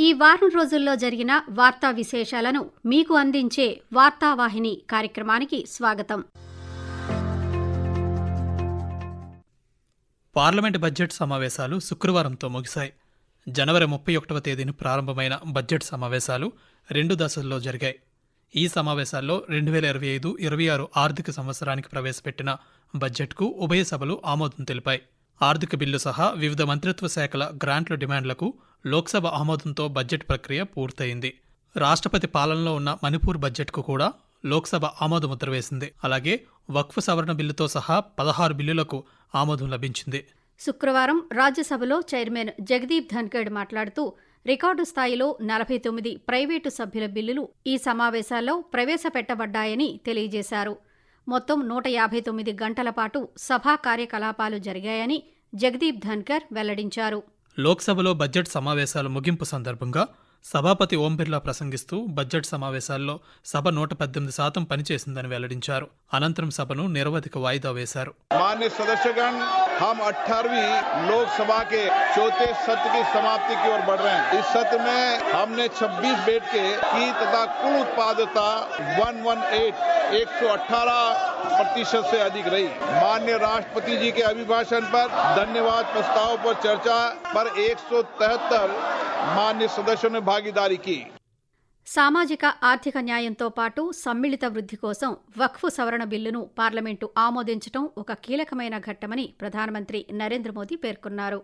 ఈ వారం రోజుల్లో జరిగిన వార్తా విశేషాలను మీకు అందించే వార్తావాహిని కార్యక్రమానికి స్వాగతం. పార్లమెంటు బడ్జెట్ సమావేశాలు శుక్రవారంతో ముగిశాయి. జనవరి 31వ తేదీన ప్రారంభమైన బడ్జెట్ సమావేశాలు 2 దశల్లో జరిగాయి. ఈ సమావేశాల్లో 2025-26 ఆర్థిక సంవత్సరానికి ప్రవేశపెట్టిన బడ్జెట్కు ఉభయ సభలు ఆమోదం తెలిపాయి. ఆర్థిక బిల్లు సహా వివిధ మంత్రిత్వ శాఖల గ్రాంట్ల డిమాండ్లకు లోక్సభ ఆమోదంతో బడ్జెట్ ప్రక్రియ పూర్తయింది. రాష్ట్రపతి పాలనలో ఉన్న మణిపూర్ బడ్జెట్కు కూడా లోక్సభ ఆమోదముద్ర వేసింది. అలాగే వక్ఫ్ సవరణ బిల్లుతో సహా 16 బిల్లులకు ఆమోదం లభించింది. శుక్రవారం రాజ్యసభలో చైర్మన్ జగదీప్ ధన్ఖడ్ మాట్లాడుతూ రికార్డు స్థాయిలో 49 ప్రైవేటు సభ్యుల బిల్లులు ఈ సమావేశాల్లో ప్రవేశపెట్టబడ్డాయని తెలియజేశారు. మొత్తం 159 గంటల పాటు సభా కార్యకలాపాలు జరిగాయని జగదీప్ ధన్ఖర్ వెల్లడించారు. లోక్సభలో బడ్జెట్ సమావేశాల ముగింపు సందర్భంగా సభాపతి ఓం బిర్లా ప్రసంగిస్తూ బడ్జెట్ సమావేశాల్లో సభ 118% పనిచేసిందని వెల్లడించారు. అనంతరం సభను నిరవధిక వాయిదా వేశారు. माननीय सदस्यगण, हम 18वीं लोकसभा के चौथे सत्र की समाप्ति की ओर बढ़ रहे हैं. इस सत्र में हमने 26 बैठकें की तथा कुल उत्पादकता 118% से अधिक रही. माननीय राष्ट्रपति जी के अभिभाषण पर धन्यवाद प्रस्ताव पर चर्चा पर 173 माननीय सदस्यों ने भागीदारी की. సామాజిక ఆర్థిక న్యాయంతో పాటు సమ్మిళిత వృద్ధి కోసం వక్ఫ్ సవరణ బిల్లును పార్లమెంటు ఆమోదించడం ఒక కీలకమైన ఘట్టమని ప్రధానమంత్రి నరేంద్ర మోదీ పేర్కొన్నారు.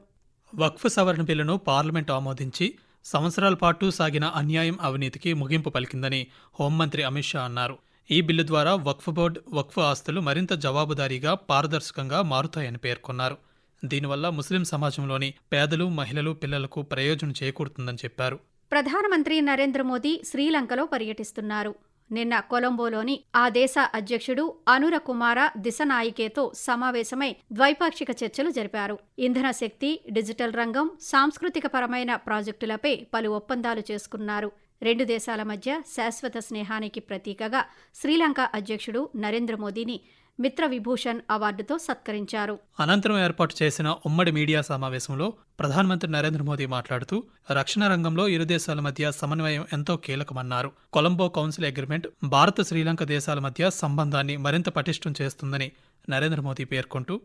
వక్ఫ్ సవరణ బిల్లును పార్లమెంటు ఆమోదించి సంవత్సరాల పాటు సాగిన అన్యాయం, అవినీతికి ముగింపు పలికిందని హోంమంత్రి అమిత్ షా అన్నారు. ఈ బిల్లు ద్వారా వక్ఫ్ బోర్డు, వక్ఫ్ ఆస్తులు మరింత జవాబుదారీగా, పారదర్శకంగా మారుతాయని పేర్కొన్నారు. దీనివల్ల ముస్లిం సమాజంలోని పేదలు, మహిళలు, పిల్లలకు ప్రయోజనం చేకూరుతుందని చెప్పారు. ప్రధానమంత్రి నరేంద్ర మోదీ శ్రీలంకలో పర్యటిస్తున్నారు. నిన్న కొలంబోలోని ఆ దేశ అధ్యక్షుడు అనుర కుమార దిశనాయికేతో సమావేశమై ద్వైపాక్షిక చర్చలు జరిపారు. ఇంధన శక్తి, డిజిటల్ రంగం, సాంస్కృతికపరమైన ప్రాజెక్టులపై పలు ఒప్పందాలు చేసుకున్నారు. 2 దేశాల మధ్య శాశ్వత స్నేహానికి ప్రతీకగా శ్రీలంక అధ్యక్షుడు నరేంద్ర మోదీని మిత్ర విభూషణ్ అవార్డుతో సత్కరించారు. అనంతరం ఏర్పాటు చేసిన ఉమ్మడి మీడియా సమావేశంలో ప్రధానమంత్రి నరేంద్ర మోదీ మాట్లాడుతూ రక్షణ రంగంలో ఇరు దేశాల మధ్య సమన్వయం ఎంతో కీలకమన్నారు. కొలంబో కౌన్సిల్ అగ్రిమెంట్ భారత, శ్రీలంక దేశాల మధ్య సంబంధాన్ని మరింత పటిష్టం చేస్తుందని నరేంద్ర మోదీ పేర్కొంటూ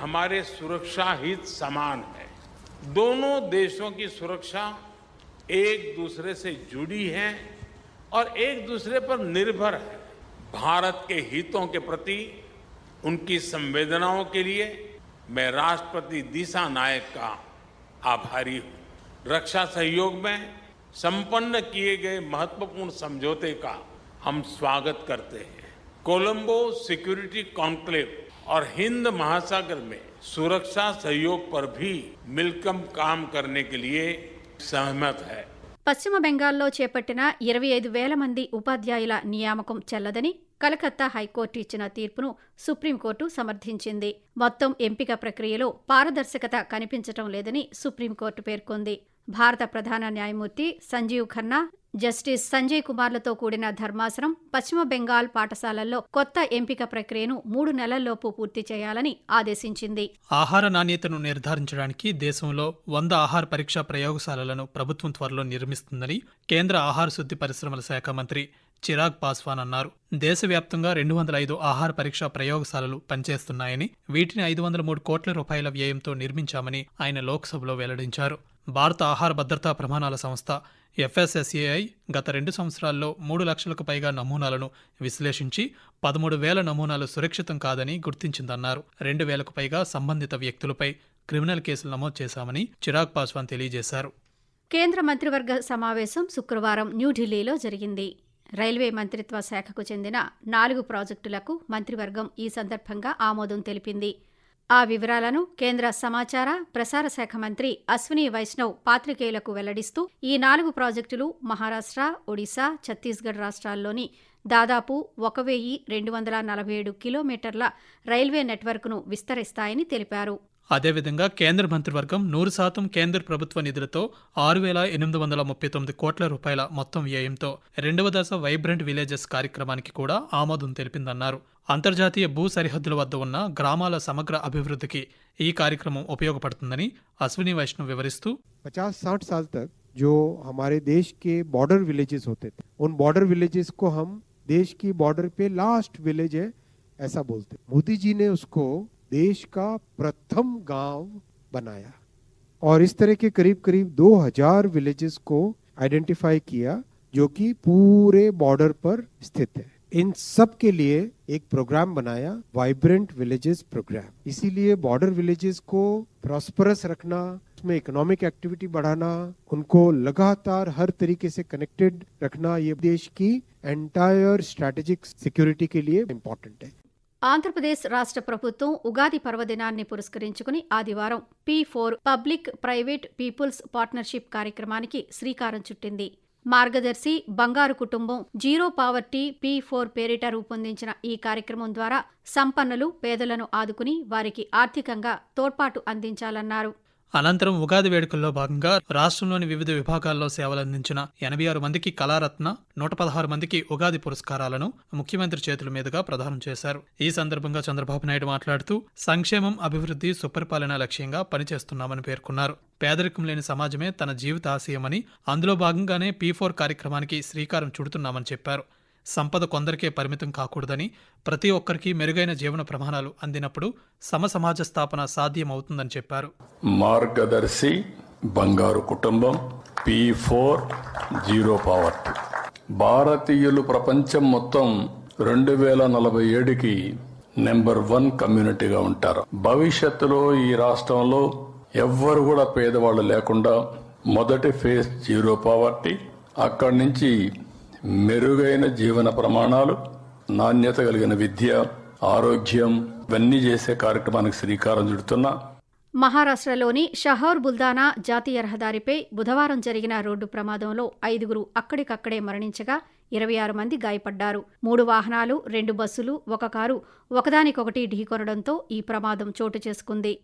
हमारे सुरक्षा हित समान है. दोनों देशों की सुरक्षा एक दूसरे से जुड़ी है और एक दूसरे पर निर्भर है. भारत के हितों के प्रति उनकी संवेदनाओं के लिए मैं राष्ट्रपति दिशा नायक का आभारी हूं. रक्षा सहयोग में संपन्न किए गए महत्वपूर्ण समझौते का हम स्वागत करते हैं. कोलंबो सिक्योरिटी कॉन्क्लेव और हिंद महासागर में सुरक्षा सहयोग पर भी मिलकर काम करने के लिए सहमत है. పశ్చిమ బెంగాల్లో చేపట్టిన 25,000 మంది ఉపాధ్యాయుల నియామకం చెల్లదని కలకత్తా హైకోర్టు ఇచ్చిన తీర్పును సుప్రీంకోర్టు సమర్థించింది. మొత్తం ఎంపిక ప్రక్రియలో పారదర్శకత కనిపించటం లేదని సుప్రీంకోర్టు పేర్కొంది. భారత ప్రధాన న్యాయమూర్తి సంజీవ్ ఖన్నా, జస్టిస్ సంజయ్ కుమార్లతో కూడిన ధర్మాసనం పశ్చిమ బెంగాల్ పాఠశాలల్లో కొత్త ఎంపిక ప్రక్రియను 3 నెలల్లోపు పూర్తి చేయాలని ఆదేశించింది. ఆహార నాణ్యతను నిర్ధారించడానికి దేశంలో 100 ఆహార పరీక్షా ప్రయోగశాలలను ప్రభుత్వం త్వరలో నిర్మిస్తుందని కేంద్ర ఆహార శుద్ధి పరిశ్రమల శాఖ మంత్రి చిరాగ్ పాస్వాన్ అన్నారు. దేశవ్యాప్తంగా 205 ఆహార పరీక్షా ప్రయోగశాలలు పనిచేస్తున్నాయని, వీటిని 503 కోట్ల రూపాయల వ్యయంతో నిర్మించామని ఆయన లోక్సభలో వెల్లడించారు. భారత ఆహార భద్రతా ప్రమాణాల సంస్థ FSSAI గత 2 సంవత్సరాల్లో 3 లక్షలకు పైగా నమూనాలను విశ్లేషించి 13,000 నమూనాలు సురక్షితం కాదని గుర్తించిందన్నారు. 2,000కు పైగా సంబంధిత వ్యక్తులపై క్రిమినల్ కేసులు నమోదు చేశామని చిరాగ్ పాస్వాన్ తెలియజేశారు. కేంద్ర మంత్రివర్గ సమావేశం శుక్రవారం న్యూఢిల్లీలో జరిగింది. రైల్వే మంత్రిత్వ శాఖకు చెందిన 4 ప్రాజెక్టులకు మంత్రివర్గం ఈ సందర్భంగా ఆమోదం తెలిపింది. ఆ వివరాలను కేంద్ర సమాచార ప్రసార శాఖ మంత్రి అశ్విని వైష్ణవ్ పాత్రికేయులకు వెల్లడిస్తూ ఈ 4 ప్రాజెక్టులు మహారాష్ట్ర, ఒడిశా, ఛత్తీస్గఢ్ రాష్ట్రాల్లోని దాదాపు 1,247 కిలోమీటర్ల రైల్వే నెట్వర్క్ను విస్తరిస్తాయని తెలిపారు. అదేవిధంగా కేంద్ర మంత్రివర్గం 100% కేంద్ర ప్రభుత్వ నిధులతో 6,839 కోట్ల రూపాయల మొత్తం వ్యయంతో 2వ దశ వైబ్రెంట్ విలేజెస్ కార్యక్రమానికి కూడా ఆమోదం తెలిపిందన్నారు. అంతర్జాతీయ భూ సరిహద్దుల వద్ద ఉన్న గ్రామాల సమగ్ర అభివృద్ధికి ఈ కార్యక్రమం ఉపయోగపడుతుందని అశ్విని వైష్ణవ్ వివరిస్తూ 50-60 साल तक जो हमारे देश के बॉर्डर विलेजेस होते थे, उन बॉर्डर विलेजेस को हम देश की बॉर्डर पे लास्ट विलेज है ऐसा बोलते। मोदी जी ने उसको देश का प्रथम गांव बनाया और इस तरह के करीब करीब 2000 विलेजेस को आइडेंटिफाई किया जो कि पूरे बॉर्डर पर स्थित है। इन सब के लिए एक प्रोग्राम बनाया, वाइब्रेंट विलेजेस प्रोग्राम। इसीलिए बॉर्डर विलेजेस को प्रॉस्परस रखना, उसमें इकोनॉमिक एक्टिविटी बढ़ाना, उनको लगातार हर तरीके से कनेक्टेड रखना, ये देश की एंटायर स्ट्रैटेजिक सिक्योरिटी के लिए इम्पोर्टेंट है। ఆంధ్రప్రదేశ్ రాష్ట్ర ప్రభుత్వం ఉగాది పర్వదినాన్ని పురస్కరించుకుని ఆదివారం P4 public private peoples partnership కార్యక్రమానికి శ్రీకారం చుట్టింది. మార్గదర్శి బంగారు కుటుంబం జీరో పావర్టీ P4 పేరిట రూపొందించిన ఈ కార్యక్రమం ద్వారా సంపన్నులు పేదలను ఆదుకుని వారికి ఆర్థికంగా తోడ్పాటు అందించాలన్నారు. అనంతరం ఉగాది వేడుకల్లో భాగంగా రాష్ట్రంలోని వివిధ విభాగాల్లో సేవలందించిన 86 మందికి కళారత్న, 116 మందికి ఉగాది పురస్కారాలను ముఖ్యమంత్రి చేతుల మీదుగా ప్రదానం చేశారు. ఈ సందర్భంగా చంద్రబాబు నాయుడు మాట్లాడుతూ సంక్షేమం, అభివృద్ధి, సుపరిపాలన లక్ష్యంగా పనిచేస్తున్నామని పేర్కొన్నారు. పేదరికం లేని సమాజమే తన జీవిత ఆశయమని, అందులో భాగంగానే P4 కార్యక్రమానికి శ్రీకారం చుడుతున్నామని చెప్పారు. సంపద కొందరికే పరిమితం కాకూడదని, ప్రతి ఒక్కరికి మెరుగైన జీవన ప్రమాణాలు అందినప్పుడు సమసమాజ స్థాపన సాధ్యమవుతుందని చెప్పారు. మార్గదర్శి బంగారు కుటుంబం P4 జీరో పావర్టీ. భారతీయులు ప్రపంచం మొత్తం 2047కి నెంబర్ 1 కమ్యూనిటీగా ఉంటారు. భవిష్యత్తులో ఈ రాష్ట్రంలో ఎవ్వరు కూడా పేదవాళ్ళు లేకుండా మొదటి ఫేజ్ జీరో పావర్టీ, అక్కడి నుంచి మెరుగైన జీవన ప్రమాణాలు, నాణ్యత కలిగిన విద్య, ఆరోగ్యం ఇవన్నీ చేసే కార్యక్రమానికి శ్రీకారం చుడుతున్నా. మహారాష్ట్రలోని షహోర్ బుల్దానా జాతీయ రహదారిపై బుధవారం జరిగిన రోడ్డు ప్రమాదంలో 5 అక్కడికక్కడే మరణించగా 26 మంది గాయపడ్డారు. 3 వాహనాలు, 2 బస్సులు, 1 కారు ఒకదానికొకటి ఢీకొనడంతో ఈ ప్రమాదం చోటు చేసుకుంది.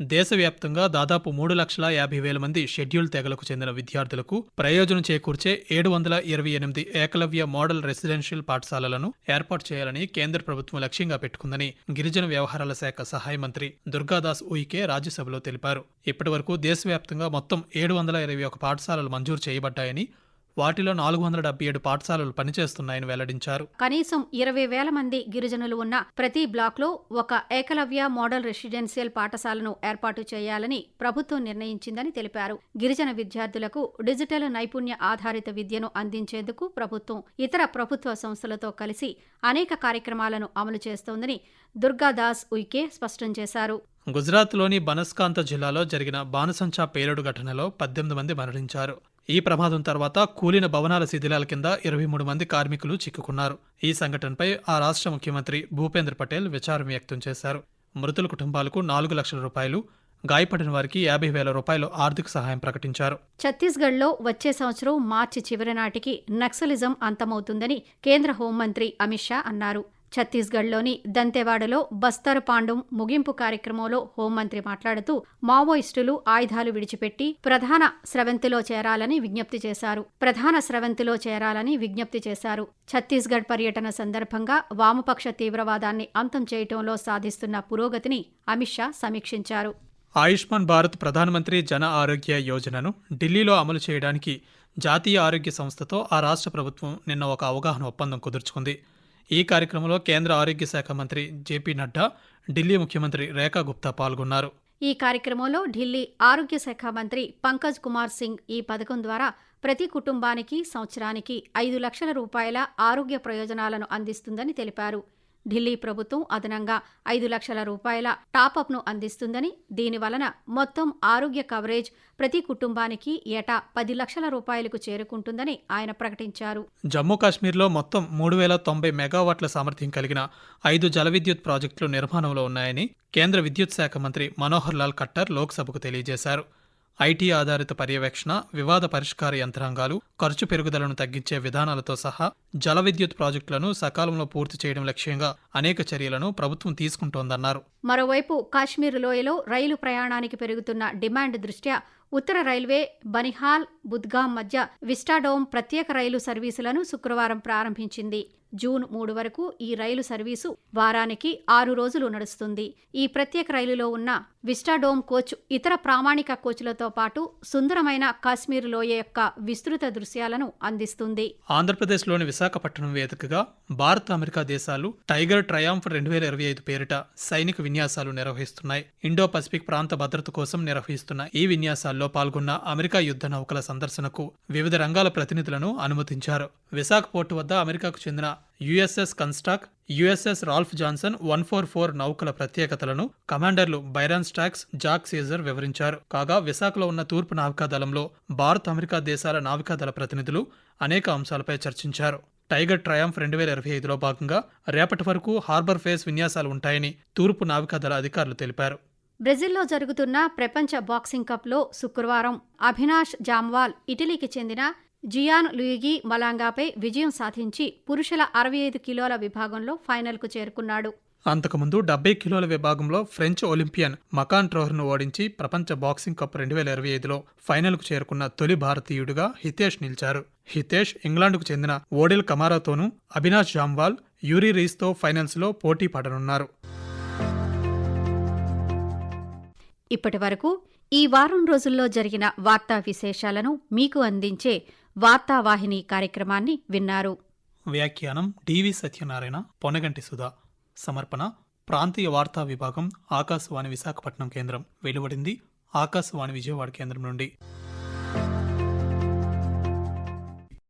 దేశవ్యాప్తంగా దాదాపు 3,50,000 మంది షెడ్యూల్ తెగలకు చెందిన విద్యార్థులకు ప్రయోజనం చేకూర్చే 728 ఏకలవ్య మోడల్ రెసిడెన్షియల్ పాఠశాలలను ఏర్పాటు చేయాలని కేంద్ర ప్రభుత్వం లక్ష్యంగా పెట్టుకుందని గిరిజన వ్యవహారాల శాఖ సహాయ మంత్రి దుర్గాదాస్ ఉయికే రాజ్యసభలో తెలిపారు. ఇప్పటివరకు దేశవ్యాప్తంగా మొత్తం 721 పాఠశాలలు మంజూరు చేయబడ్డాయని, వాటిలో 477 పాఠశాలలు పనిచేస్తున్నాయని వెల్లడించారు. కనీసం 20,000 మంది గిరిజనులు ఉన్న ప్రతి బ్లాక్లో ఒక ఏకలవ్య మోడల్ రెసిడెన్షియల్ పాఠశాలను ఏర్పాటు చేయాలని ప్రభుత్వం నిర్ణయించిందని తెలిపారు. గిరిజన విద్యార్థులకు డిజిటల్ నైపుణ్య ఆధారిత విద్యను అందించేందుకు ప్రభుత్వం ఇతర ప్రభుత్వ సంస్థలతో కలిసి అనేక కార్యక్రమాలను అమలు చేస్తోందని దుర్గాదాస్ ఉయికే స్పష్టం చేశారు. గుజరాత్లోని బనస్కాంత జిల్లాలో జరిగిన బాణసంచా పేలుడు ఘటనలో 18 మంది మరణించారు. ఈ ప్రమాదం తర్వాత కూలిన భవనాల శిథిలాల కింద 23 మంది కార్మికులు చిక్కుకున్నారు. ఈ సంఘటనపై ఆ రాష్ట్ర ముఖ్యమంత్రి భూపేంద్ర పటేల్ విచారం వ్యక్తం చేశారు. మృతుల కుటుంబాలకు 4 లక్షల రూపాయలు, గాయపడిన వారికి 50,000 రూపాయలు ఆర్థిక సహాయం ప్రకటించారు. ఛత్తీస్గఢ్లో వచ్చే సంవత్సరం మార్చి చివరి నాటికి నక్సలిజం అంతమవుతుందని కేంద్ర హోంమంత్రి అమిత్ షా అన్నారు. ఛత్తీస్గఢ్లోని దంతెవాడలో బస్తర్ పాండుం ముగింపు కార్యక్రమంలో హోంమంత్రి మాట్లాడుతూ మావోయిస్టులు ఆయుధాలు విడిచిపెట్టి ప్రధాన స్రవంతిలో చేరాలని విజ్ఞప్తి చేశారు. ఛత్తీస్గఢ్ పర్యటన సందర్భంగా వామపక్ష తీవ్రవాదాన్ని అంతం చేయటంలో సాధిస్తున్న పురోగతిని అమిత్ షా సమీక్షించారు. ఆయుష్మాన్ భారత్ ప్రధానమంత్రి జన ఆరోగ్య యోజనను ఢిల్లీలో అమలు చేయడానికి జాతీయ ఆరోగ్య సంస్థతో ఆ రాష్ట్ర ప్రభుత్వం నిన్న ఒక అవగాహన ఒప్పందం కుదుర్చుకుంది. ఈ కార్యక్రమంలో కేంద్ర ఆరోగ్య శాఖ మంత్రి జేపీ నడ్డా, ఢిల్లీ ముఖ్యమంత్రి రేఖా గుప్తా పాల్గొన్నారు. ఈ కార్యక్రమంలో ఢిల్లీ ఆరోగ్య శాఖ మంత్రి పంకజ్ కుమార్ సింగ్ ఈ పథకం ద్వారా ప్రతి కుటుంబానికి సంవత్సరానికి 5 లక్షల రూపాయల ఆరోగ్య ప్రయోజనాలను అందిస్తుందని తెలిపారు. ఢిల్లీ ప్రభుత్వం అదనంగా 5 లక్షల రూపాయల టాపప్ను అందిస్తుందని, దీనివలన మొత్తం ఆరోగ్య కవరేజ్ ప్రతి కుటుంబానికి ఏటా 10 లక్షల రూపాయలకు చేరుకుంటుందని ఆయన ప్రకటించారు. జమ్మూ కాశ్మీర్లో మొత్తం 3,090 మెగావాట్ల సామర్థ్యం కలిగిన 5 జల విద్యుత్ ప్రాజెక్టులు నిర్మాణంలో ఉన్నాయని కేంద్ర విద్యుత్ శాఖ మంత్రి మనోహర్ లాల్ ఖట్టర్ లోక్సభకు తెలియజేశారు. ఐటీ ఆధారిత పర్యవేక్షణ, వివాద పరిష్కార యంత్రాంగాలు, ఖర్చు పెరుగుదలను తగ్గించే విధానాలతో సహా జల విద్యుత్ ప్రాజెక్టులను సకాలంలో పూర్తి చేయడం లక్ష్యంగా అనేక చర్యలను ప్రభుత్వం తీసుకుంటోందన్నారు. మరోవైపు కాశ్మీర్ లోయలో రైలు ప్రయాణానికి పెరుగుతున్న డిమాండ్ దృష్ట్యా ఉత్తర రైల్వే బనిహాల్, బుద్గాం మధ్య విస్టాడోమ్ ప్రత్యేక రైలు సర్వీసులను శుక్రవారం ప్రారంభించింది. జూన్ 3 వరకు ఈ రైలు సర్వీసు వారానికి 6 రోజులు నడుస్తుంది. ఈ ప్రత్యేక రైలులో ఉన్న విస్టాడోమ్ కోచ్ ఇతర ప్రామాణిక కోచ్లతో పాటు సుందరమైన కాశ్మీర్ లోయ యొక్క విస్తృత దృశ్యాలను అందిస్తుంది. ఆంధ్రప్రదేశ్లోని విశాఖపట్నం వేదికగా భారత్, అమెరికా దేశాలు టైగర్ ట్రయాంఫ్ 2025 పేరిట సైనిక విన్యాసాలు నిర్వహిస్తున్నాయి. ఇండో పసిఫిక్ ప్రాంత భద్రత కోసం నిర్వహిస్తున్న ఈ విన్యాసాల్లో పాల్గొన్న అమెరికా యుద్ధ నౌకల సందర్శనకు వివిధ రంగాల ప్రతినిధులను అనుమతించారు. విశాఖ పోర్టు వద్ద అమెరికాకు చెందిన USS Comstock, USS Ralph Johnson 144 నౌకల ప్రత్యేకతలను కమాండర్లు బైరాన్ స్టాక్స్, జాక్ సీజర్ వివరించారు. కాగా విశాఖలో ఉన్న తూర్పు నావికాదళంలో భారత్, అమెరికా దేశాల నావికాదళ ప్రతినిధులు అనేక అంశాలపై చర్చించారు. టైగర్ ట్రయాంఫ్ 2025లో భాగంగా రేపటి వరకు హార్బర్ ఫేస్ విన్యాసాలు ఉంటాయని తూర్పు నావికాదళ అధికారులు తెలిపారు. బ్రెజిల్లో జరుగుతున్న ప్రపంచ బాక్సింగ్ కప్లో శుక్రవారం అభినాష్ జామ్వాల్ ఇటలీకి చెందిన జియాన్ లూయిగి మలాంగాపై విజయం సాధించి పురుషుల 65 కిలోల విభాగంలో ఫైనల్కు చేరుకున్నాడు. అంతకుముందు 70 కిలోల విభాగంలో ఫ్రెంచ్ ఒలింపియన్ మకాన్ ట్రోహర్ను ఓడించి ప్రపంచ బాక్సింగ్ కప్ 2025లో ఫైనల్కు చేరుకున్న తొలి భారతీయుడిగా హితేష్ నిలిచారు. హితేష్ ఇంగ్లాండ్కు చెందిన ఓడెల్ కమారాతోనూ, అభినాష్ జామ్వాల్, యూరీ రీస్తో ఫైనల్స్లో పోటీ పడనున్నారు. ఇప్పటి వరకు ఈ వారం రోజుల్లో జరిగిన వార్తా విశేషాలను మీకు అందించే వార్తావాహిని కార్యక్రమాన్ని విన్నారు. వ్యాఖ్యానం డివి సత్యనారాయణ, పొనగంటి సుధా. సమర్పణ ప్రాంతీయ వార్తా విభాగం, ఆకాశవాణి విశాఖపట్నం కేంద్రం. వెలువడింది ఆకాశవాణి విజయవాడ కేంద్రం నుండి.